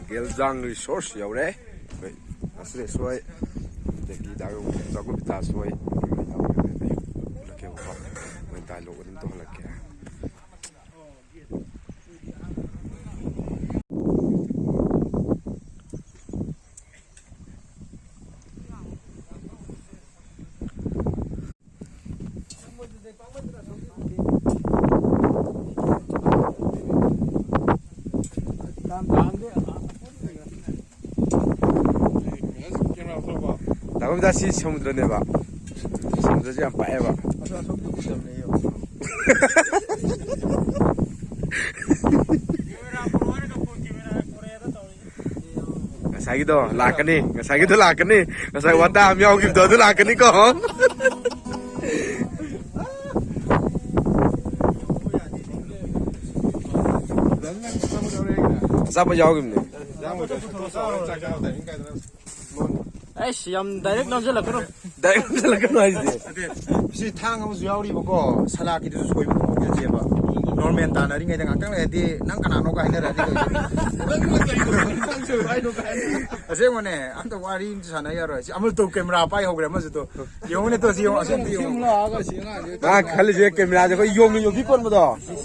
Geljang Resource yau래. Asre suai. Deki dago zago bita suai. Lake ko. Mai tai lo din to lake. 나갑니다. 시 서무드로 내봐. 서무드로 좀 빠해봐. Ngasagido lakani, ngasagido lakani, ngasag wata miao gibdo do lakani ko. Sapa jauh gimne? 아이씨, 다이렉트 남자라고. 다이렉트 남자라고 하지. 시 탕하면서 야우리 보고 살라기도 소이 보고 그러지 봐. 노르멘 다나리 ngay đang căng này thì năng cả nó cái này là đi rồi. Mà này, anh tôi qua đi sao này rồi. Anh tôi camera bay học rồi mà tôi. Dùng này tôi dùng, anh tôi dùng. 아, 칼리 제 카메라 저거 용이 여기 건보다.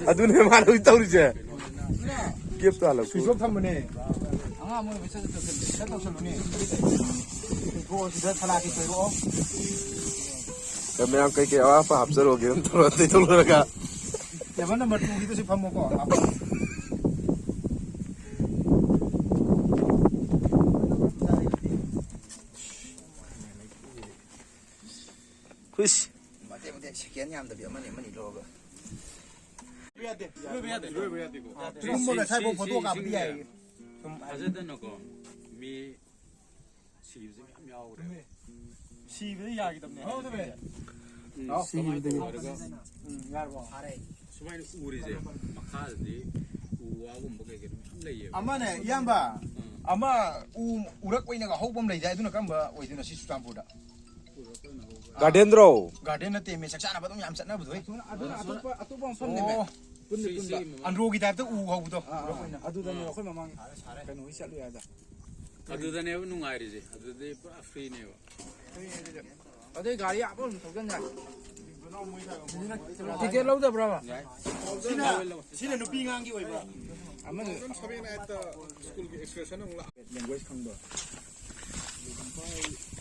아, 눈에 말하고 있다 그러지. 귀엽다 알아. 수업 한번에. 아, 뭐 비싸서 또 살로네. 그거 진짜 살라기 그거. 카메라 그게 apa 합서로 기름 돌아대 돌아가. Ya mana mertu gitu sih kamu kok. Kush. Mate sekian nyam tapi mana logo. Lihat deh. Terus mau saya mau foto kap dia. 어쨌든 거 미 시유지 묘 그래. 시비 이야기 때문에. 그래. 시유지 야고 하래. 수많이 우리제 막하지 우하고 뭐게 함래예. 아마네 이양바. 아마 우락 보이는가 호범 레이자 이두나 깜바 오이드나 시수장보다. 가덴드로. 가덴나 때문에 작사나 봐도 얌 쌌나 보도. 아또방 손님에. 안로기 타입도 우하고도. 아두다니 어khỏi 마망 그는 위시알로야다. 아두다네 누가이리지. 아두데 프라 프리네요. 어디 가리 앞은 도견냐. 티켓 lâu rồi bro. Sina no pingang gi oi bro. 아마 sabena eta school gi expression ng language khang do.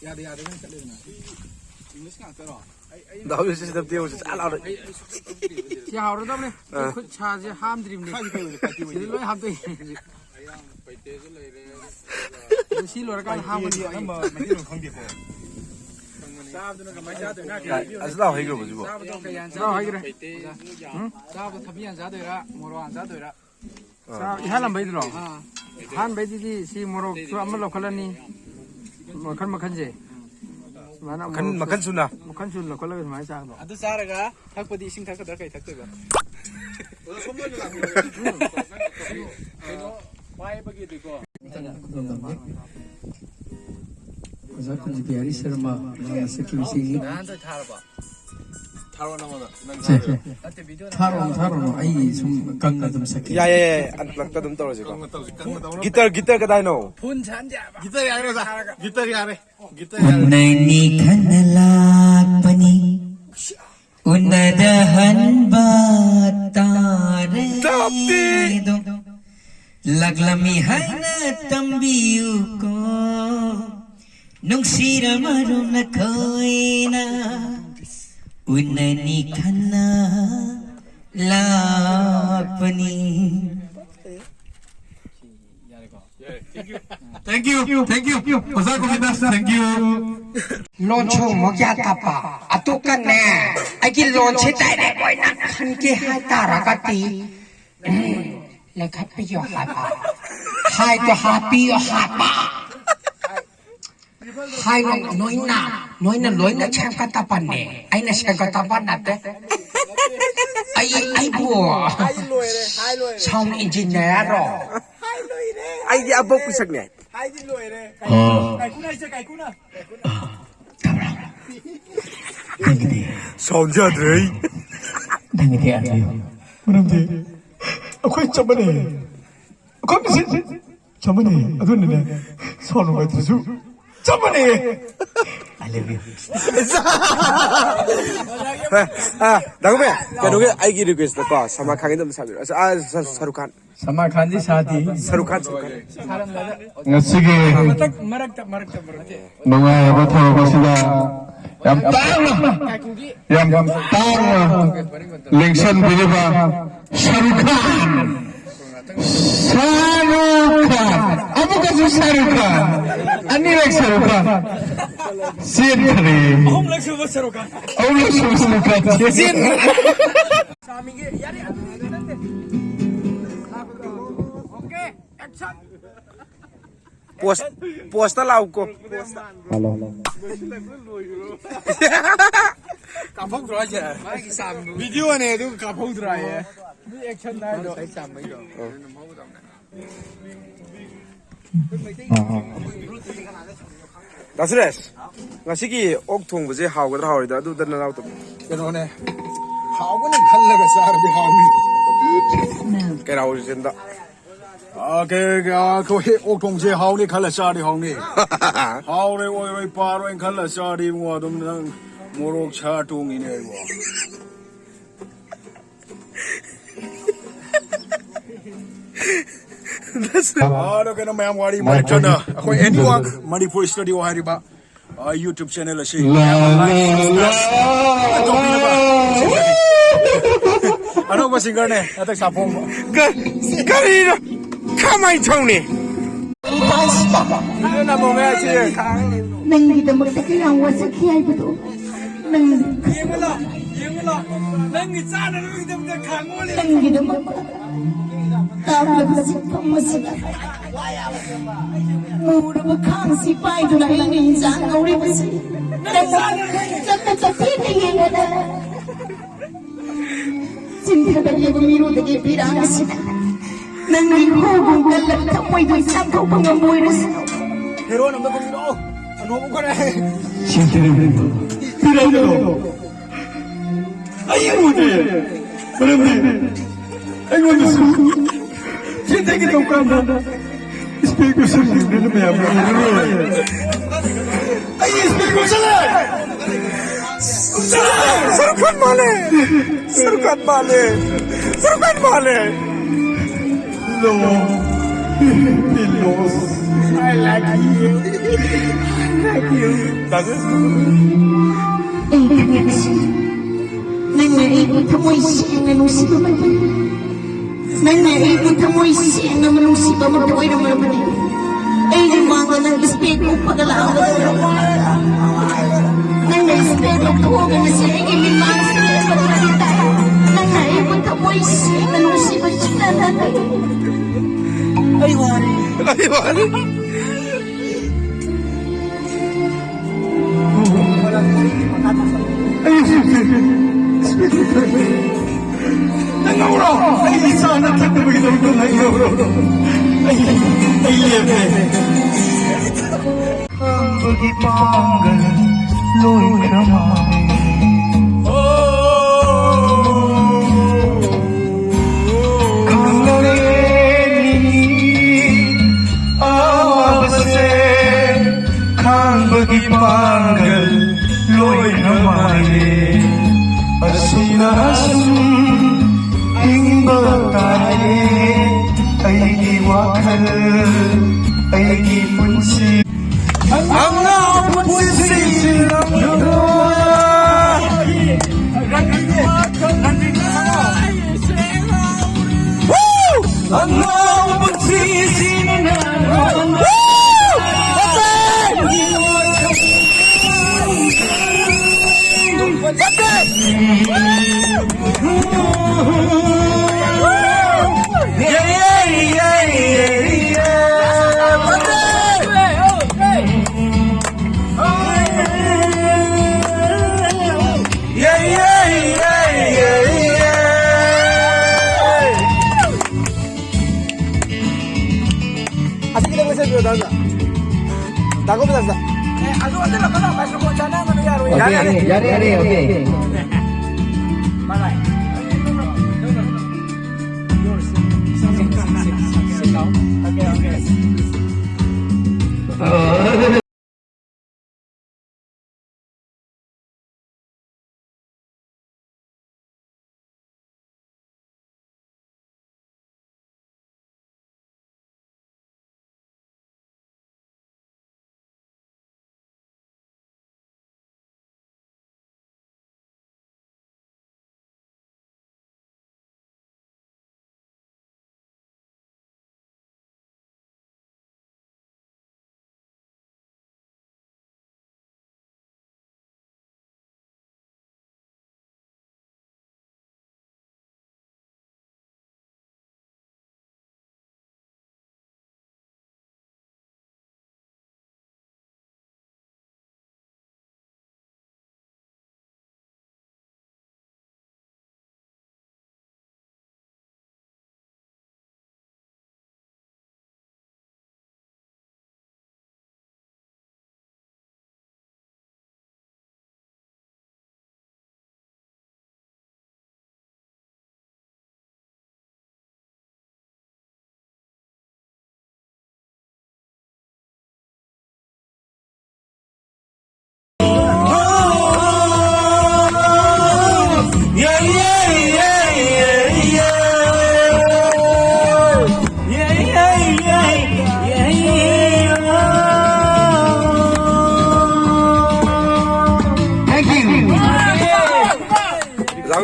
Ya de kan chalena. English ka taro. 나도 시스템 띄우고 잘 알아. 시 하우르다 보네. 그 차지 함드림네. 실로에 함도. 파이테즈 레레. 실로가 함은 한번 만지는 khang 고. 사업도는 가만히 자도나. 아슬라 해결 보지 뭐. 사업도 그냥 자 해결해. 응? 사업도 탑이안 자도라. 모로 안 자도라. 자, 이 하람 베이드로. 한 베이디디 시 모로 수 아무로 콜라니. 마칸지. makan sunna. makan sunna kalau macam mana? Ada cara ga? Hak padi sing thak dah kai thak tu ga. 손만이 안 돼. 와이 버기 되고. Kau kunci biari serma, sekian sini. Nanti thar ba. 타로 나마다. Tharo, ai sum kanga tum sakit. 야야야, 안 plakta 좀 떨어지고. 기타 그다이노. 본 잔자 ba. Gitar ya re sa. Gitar ya re. Unani kanalapani, unadahan batare. Laglami hana tambiu ko, nung siramarum na koina. Unani kanalapani. Thank you. Pasal ko thank you. Loncho mo kya tapa atukan ne agi lonche tai ne koi na khan ke hai tara kati le khapi yo hapa hai to happy yo hapa hai noina loina chang ka tapan ne ai na chang ka tapan na te ai bo sound engineer ro ai di abok pisak ne. 성자들이 당연히 안 돼요. 그런데 아ኳ 잡아네. 거기서 저번에 아들네 손을 가지고 저번에 I love you. 나그면 그러게 아이기 리퀘스트 거 사마칸이 좀 사비로 사루칸 사마칸디 사디 사루칸 ngasi게 mga bata basida yang tang lingsan biliba Shahrukh apa kasus Shahrukh ani like Shahrukh sin kare om like Shahrukh sin posta lau ko Kapok tu aja. Video ni tu kapok tu aja. Ni action dah tu. Action mai tu. 나스레스 ngasi기 옥 통부지 하고들 하오리다 두들 나오도 그러네. 하고는 칼라가 사르비 하오니. 깨라오리 된다 cái ô công chế hao đi khá là xa đi hao đi hao đây ôi pa rồi khá là xa đi mua đâm năng mua rô cha trung như này mua đó cái nó mày mua đi mà chân à coi anyone Manipur studio hay đi ba YouTube channel là gì ano ba singer này tại sao phong cái 가만히 청네 나 뭐야지. ನಂಗಿದಮಕ್ತ ಕೇಳಾವ ಸಖಿಯಾಯ್ಬಿಡು ನಂಗೆ ಚಾನಲ್ ಇದ್ದಕ್ಕೆ ಖಾಂಗೋಲಿ ನಂಗಿದಮಕ್ಕ ತಾಬ್ಲಬಸಿ ಕಮ್ಮಸಿದ ಮೂಡವ ಖಾಂಸಿ ಪಾಯ್ದುನ ಐನಿ ಜಾಂಗೌರಿ ಬಸಿ ಚತ್ತ ಚತ್ತೀನಿಯೇನದ ಚಿಂತದಲ್ಲಿ ಮೀರುವುದಕ್ಕೆ ಬಿರಾಗಿಸಿದ ನಂಗೆ ಹೋಗು ಗಲ್ಲ ತಮ್ಮೈದು ಸಾಕೋಪಂಗ ಮೂಯಿರಸ 헤로 남자 공도 너무 그래. 비라이로 아이 뭐지 그런데 아이고 무슨 진짜게 똑같다 스피커 소리는 뭐야 아이 스피커 소리 서루칸 말해 서루칸 말해 서루칸 말해 No Pilos I like you Ay, kanyasi. Nangaibot amoy siyang nanusiba man. Nangaibot amoy siyang na manusiba magkaway na malaman. Ay, limangan ng espeto pagalaang Nangaispeto tuwagan na siya ay ilimangan sa mga pagkakita. Nangaibot amoy siyang nanusiba siya natin. Ay, wari. 아니 말해 Nangawro ay sana takbig daw ko nangawro ay lebe bagi panggal loy kramay bagi panggal loy hamaye asina asum ingba taye ay wakal ay punsi ang na punsi silang yo ang na punsi silang Así que tengo ese video danza. Dago danza. Aduh, ada lah kalau masuk ke sana mana ya? Okay. Malay. Sit down. Okay.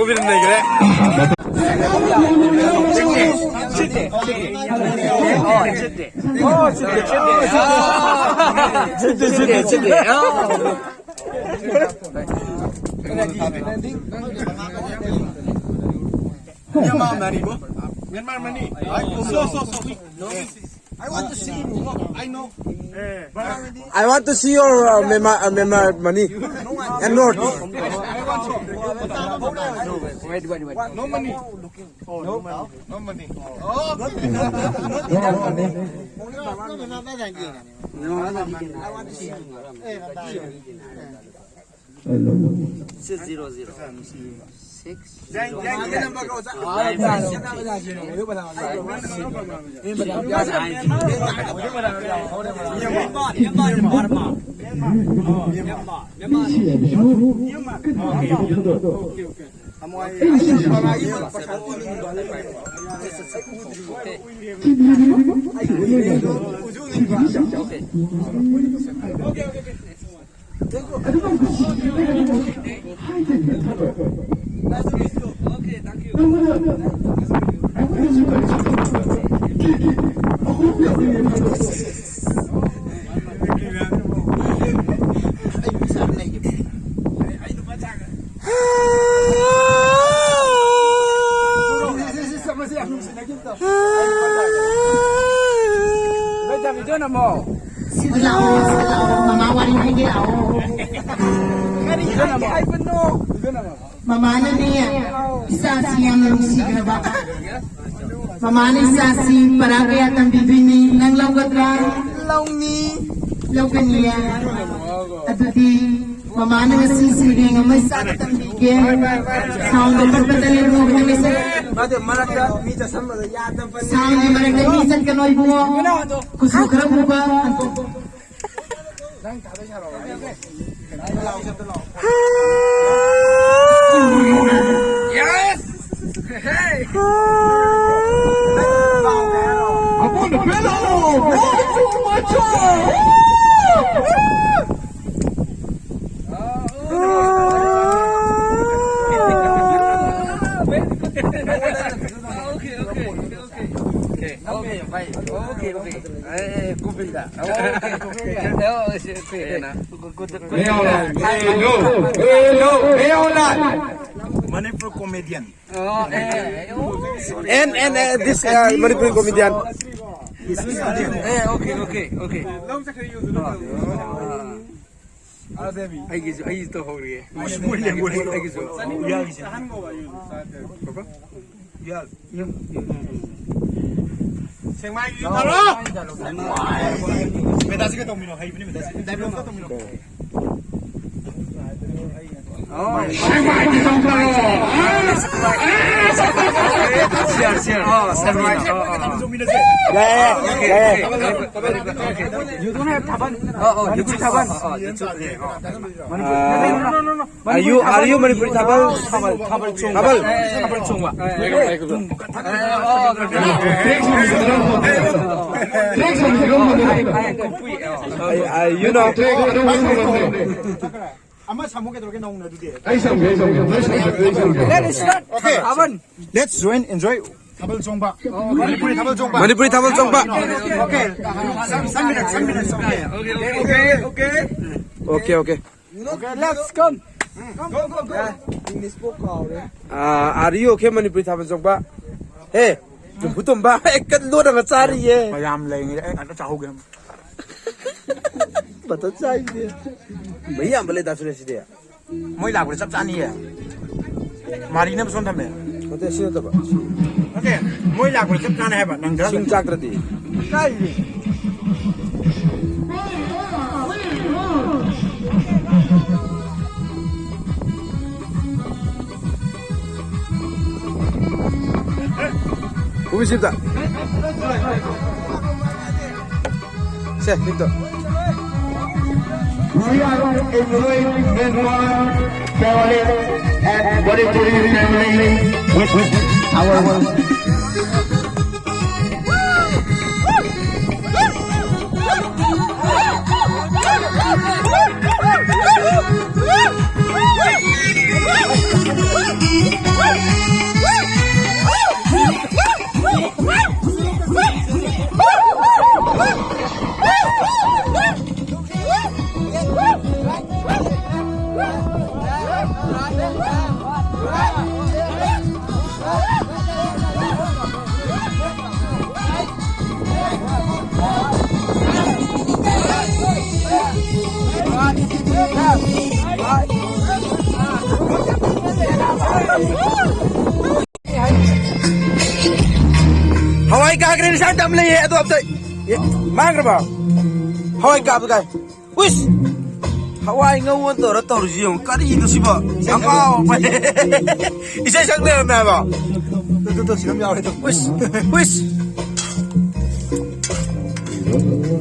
고비는 내 그래. Myanmar money, bro. Myanmar money. I want to see you. I know. I want to see your Myanmar money and note. Wait. No money. No money. Mama wali hindi ako. Mama na niya. Isa siyang lumusig na baka. Mama na isa si para kaya tang bibini ng lawgatra. Lawgan niya. At di mama na nasisiri nga may sakit ang bigyan. Sound ang pagpatalir mo kami sa sound yung maragamisan ka noy bungo. Kusukra mo ba? Yes! Hey! I'm on the pillow! Oh, macho! Manipur comedian. And this Manipuri comedian. Okay. I to hurry. 생마이 유타로. 메다스가 동미노 하이브니 메다스. 다이브가 동미노. You don't have taban. You put taban. Are you Manipuri Thabal? Thabal. You know. 아마 사목에 들어게 나오는 애들이. Let it start. Okay. Taban. Let's enjoy 다발 종바. 머니푸리 다발 종바. Manipuri Thabal Chongpa. 오케이. 3minutes. Okay. Okay, let's come. Are you okay Manipuri Thabal Chongpa? Hey, putum ba ekat lo na ngachari ye. Mayam leng ada cahuge. Bata chai de. Bhaiya bale dasure side. moi la chap chani ye. Mari na son thame. Mate sine ta ba. Okay. moi la chap chana hai ba nang dra. Sing chakrati. Kai. Ubisipta. Se, listo. We are enjoying Myanmar family and Manipuri family with our Woo! Hawaii ka kira sa dam lay ato aptay. Mangra ba? Hawaii ka aptay. Wis. Hawaii ngawon to ra to ri yung kari to siba. Sakaw. Isa sang na na ba? To silam yaw ito. Wis. Wis.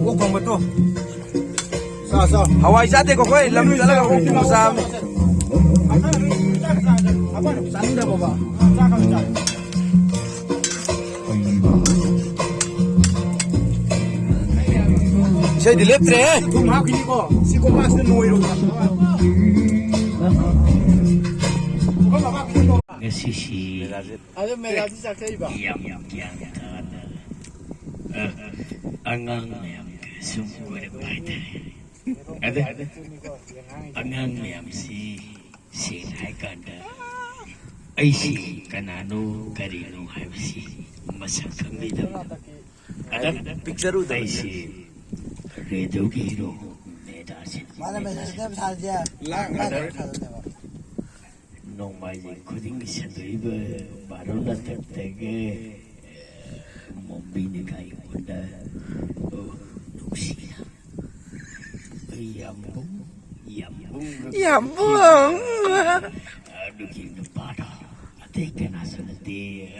Wo kong ba to? Sa. Hawaii sa te ko koy lam talaga ko sa. Sanda ba ba? Saya di letre. Kumha kini ko. Si ko mas no iro. Ngasishi. Ada merah di sakit iba. Yam tana. Angang yam sumber baita. Ada. Angang yam si hai kanda. Ai si kanano karino haibsi. Masak kambida. Ada picture udah si. Redo giro medasin. Mana mesajnya saja. Nong mai kuding sadriba baru datang tege mombini kai onda nusia. Yambung. Aduh kini pada. Ate kena sanati.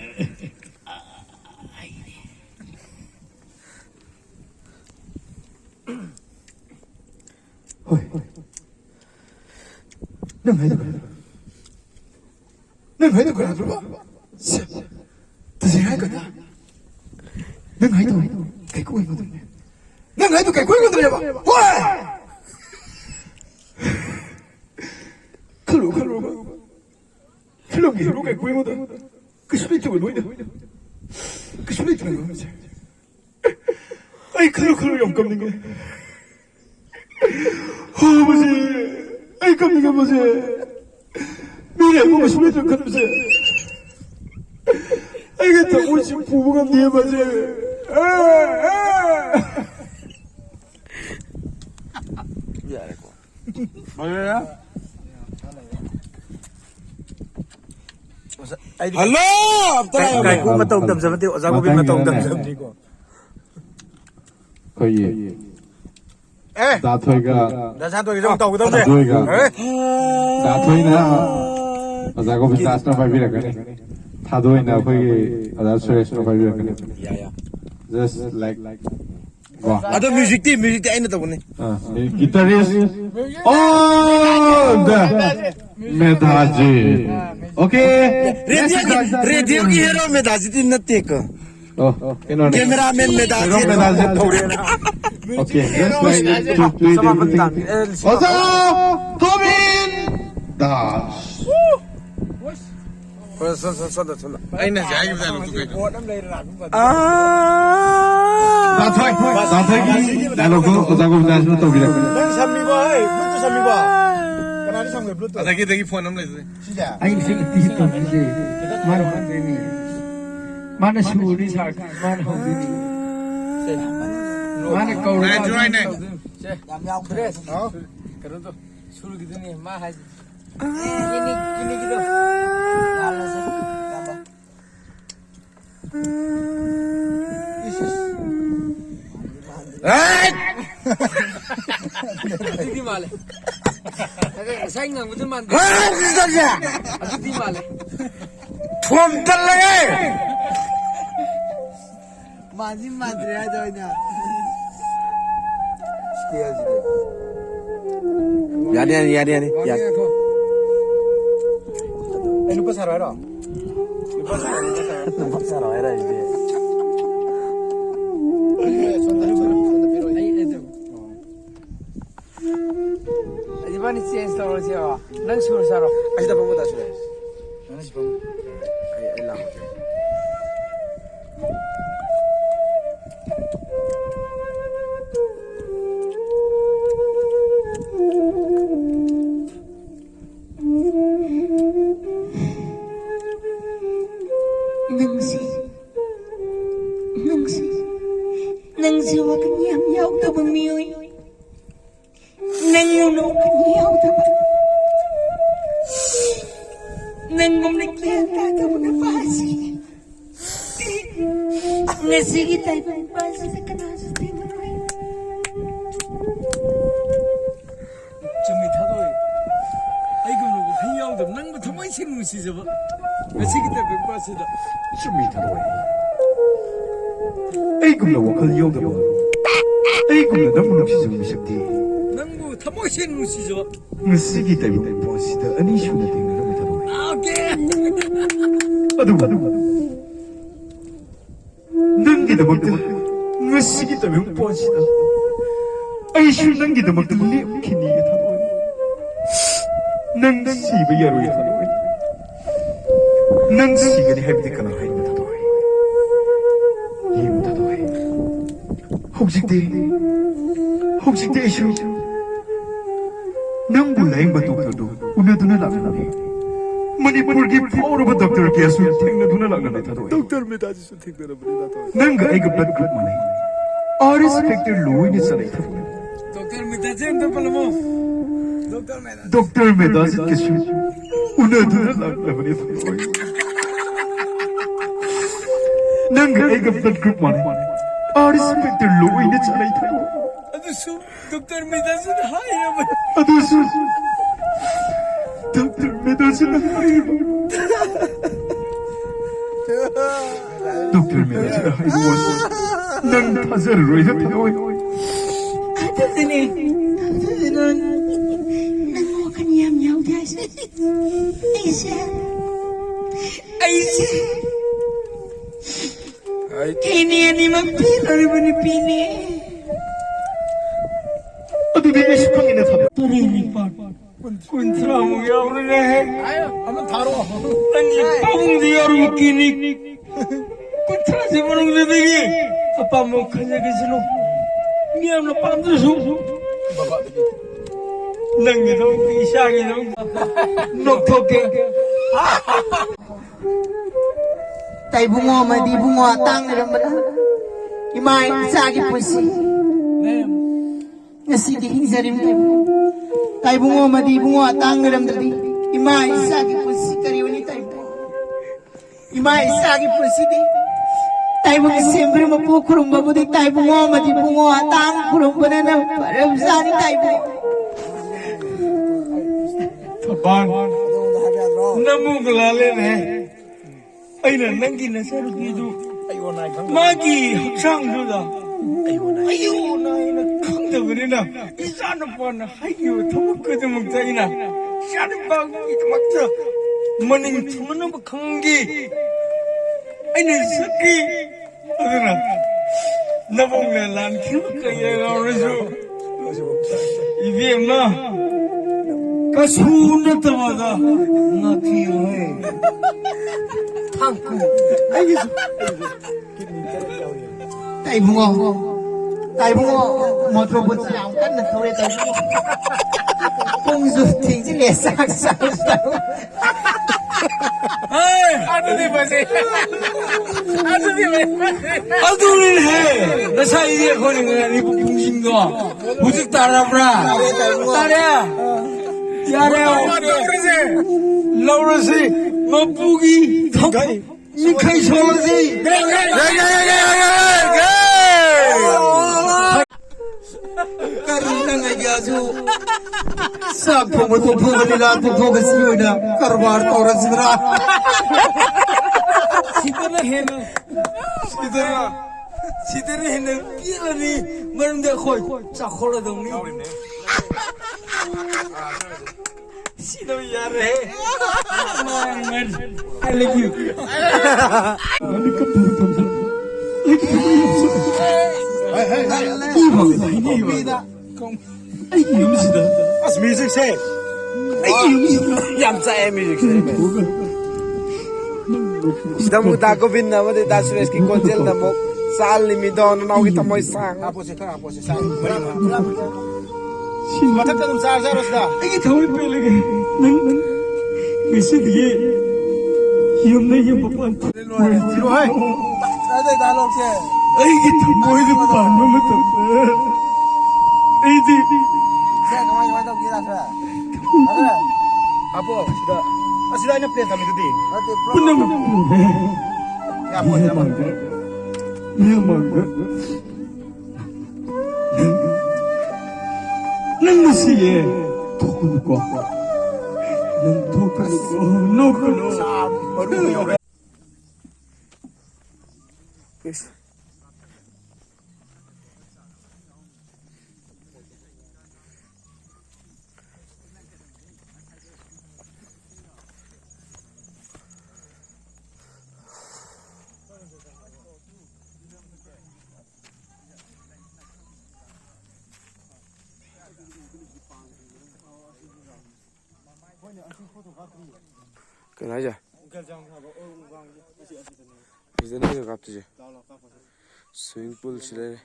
Ôi, đừng thấy được rồi bác. Tôi sẽ hai cẩn thận. Đừng thấy tôi cái cuối của tôi. Đừng thấy tôi cái cuối của tôi bác. Ôi, khăn lũ bác. Khăn lũ hiểu cái cuối của tôi. Cái số này tôi nói được. Cái số này tôi nói được. Ai khăn lũ dùng cầm đi. 아버지, 아이 깜짝이야 아버지. 미래 보고 싶어 좀 깜짝이야. 아이가 다 오십 부부가 네 아버지. 뭐야? Hello, cái cũng mà tông tầm giờ tiêu, ra có biết mà tông tầm giờ đi cô. 거의 에, 나토이가 나 산토이 좀 떠고 떠고. 나토이가 에? 나토이나 어자고 비슷한 바비라거니 타도이나 거기 어자 스트레스로 바비라거니 야야. just like 와 아도 뮤직티 아이는 떠보네. 기타리스트 메다지 오케이 रेडियो की हीरो में दाजी दिन नत्ते को इन्होंने कैमरामैन में दाजी 오케이 just like to tweet everything 어서 도민 다시 손 아이는 자기 부담 두고 나토이 나로고 어자고 비자스로 또 비라거니 넌 삼미바 블루투 삼미바 그나리 삼고 블루투 되게 폰 넘래 진짜 Anh sẽ tí tầm gì? Mana không đi nè. Mana sưu đi sao? Mana không đi nè. Mana cầu này join này Làm nhau Tres. Cái đó sưu đi nè. Ma hay. Ini gitu. Lalu sih. Gambar. Di mana? Saya nggak betul mana. 아 진짜야 Aduh di mana? 톰 달라게 Masih mantri aja ini. 야니 야 lupa sarara lupa sarara ini Iban itu install siapa? Langsung saro. 아시다 보고 다시 해 아시 보고 아이 라고 Nâng siêu cái nhám nhau tao bằng miêu nâng nô cái nhau tao Nangumna kiyata ka mga pasi. Nga sige tayo pang pasi sa kanasa tayo manoy. 준비타도에 아이고 누구 회의하고도 낭부 정말 싫은 것이죠 시기 때 백바스다 준비타도에 에이금나 와칼 요다봐 에이금나 너무 없이서 미식디 낭부 정말 싫은 것이죠 무시기 때문에 보시다 아니 슈나 땡나 타도에 오케이 아두 능기도 먹다 무시기 때문에 보시다 아이 슈 능기도 먹다 니 키니게 타도에 능 시비 야루야 타도에 능 시간이 해비디카나 하이나 타도에 이무 타도에 혹시 슈 nang bulay ba doktor do una duna lang na manipur ki power ba doktor ki asu thing na duna lang na ta do doktor में दादी सुन ठीक मेरा बड़ा तो nang ga ek blood group mane or respected low in sa lai ta doktor midaje ndo palamo doctor me das ke shu una duna lang na bani nang ga ek blood group mane or respected low in sa lai ta adusu doktor midaje hayra ba adusu doctor me das na doctor me das na nang phasar roi ta do Adadini. Nang kan yam yaw guys. Aisha. Kini ani magpila rin ni Pini. adu bi ish pangina ta Turini pa. kuntra mo yaw na ayo aman tharo tangi pabung diyaru kini kuntra si manung bebegi apa mo kanya kesino niam na pandrusu baba nang ito isa ito noktoke Tay bungo madi bungo tang rin ba? Imay sagi pusi. Ngasi di hingsarim tayo. Tay bungo madi bungo tang rin dali. Imay sagi pusi kariwani tayo. Imay sagi pusi di. Tay bungo siyempre mapukurong babudi tay bungo madi bungo tang kurong ba na parang sani tayo bungo. Taban namung lalen hai aina nangi nasaru kidu magi haksang duda ayo na ina khangda berina isana pon hayu thamuk kedu muktaina shadu bang itu makta maning thumana bakhangi aina saki aduna namung lan khiu kaya rasu ibema kasuna tamada ngaki hoy thangku Tay bungo motor bot siang kan na thore tay bungo. Kung zuting si lesak sak. hey adu di base adu ni hai nasa iye khoni ngani bungsing do bujik tarabra tarya yare laurasi mapugi thak mikhai solasi Karuna nga yazu. Sak pungo to pungo nila to pungo siyo na karbar toras mera. sidana hena sidana hena pilani marunda khoi chakhola dongni Sino yare man I love you as music say yam sa music say sida mo dago bin na mo de dasres ki konjel na mo sal ni mi don na ki tamoy sang apo se sang bari ma mata kadum sa zaros da Igi thawi pelege ngisi dige yumne yum papan zero hai ada dialog se Igi thamoy de panno matam Igi se kamai kamai to kira sa ada apo sida ꯑꯁꯤꯗ ꯑꯩꯅ ꯄ꯭ꯂꯦꯟ ꯊꯝꯃꯤꯗꯨꯗꯤ ꯄꯨꯝꯅꯃꯛ ꯄꯨꯝꯃꯦ ꯃꯤꯌꯥꯝꯃꯒ ꯅꯪ ꯉꯁꯤ에 ꯊꯣꯛꯀꯅꯨꯀꯣ ꯅꯪ ꯊꯣꯛꯀꯅꯨꯀꯣ ꯅꯣꯛꯀꯅꯨ ꯃꯔꯨ ꯌꯧꯔꯦ Cái này chưa? Cái này được gặp chưa? Swimming pool chứ đây.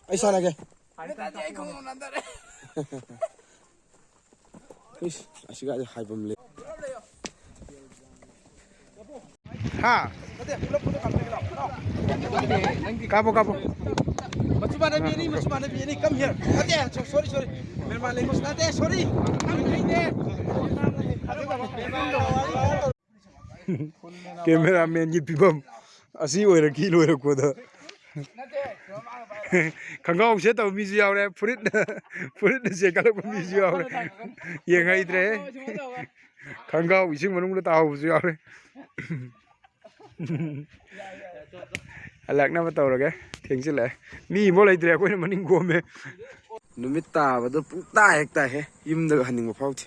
Ai sao này kìa Asyik aja hype beli. ha Kapo kapo. Macumana bini come here ate sorry Merman Lemos ate sorry Cameraman như pibam. Asi oi ra kilo ra ko da. Khangau se tau mi jiao re furit se kalak mi jiao re. Ye ngai tre. Khangau ising manung da tau jiao re. Alak na ba tau ra ge. Theng chi le. Mi mo lai tre ko na maning go me. Numit ta ba do pung ta hek ta he. Yim da haning ma phau thi.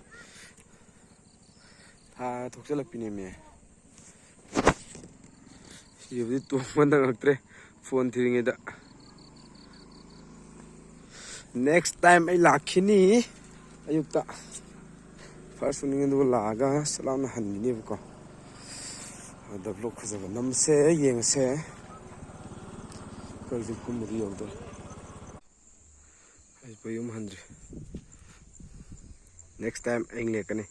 Tha thok chalak pi ne me. Yudi tu mandang aktre phone thiringe da. Next time ay lakhini ayukta first uning do laga salam na hanni ko da vlog khazaba namse yengse kalji kumri yawda ay payum handre next time engle kane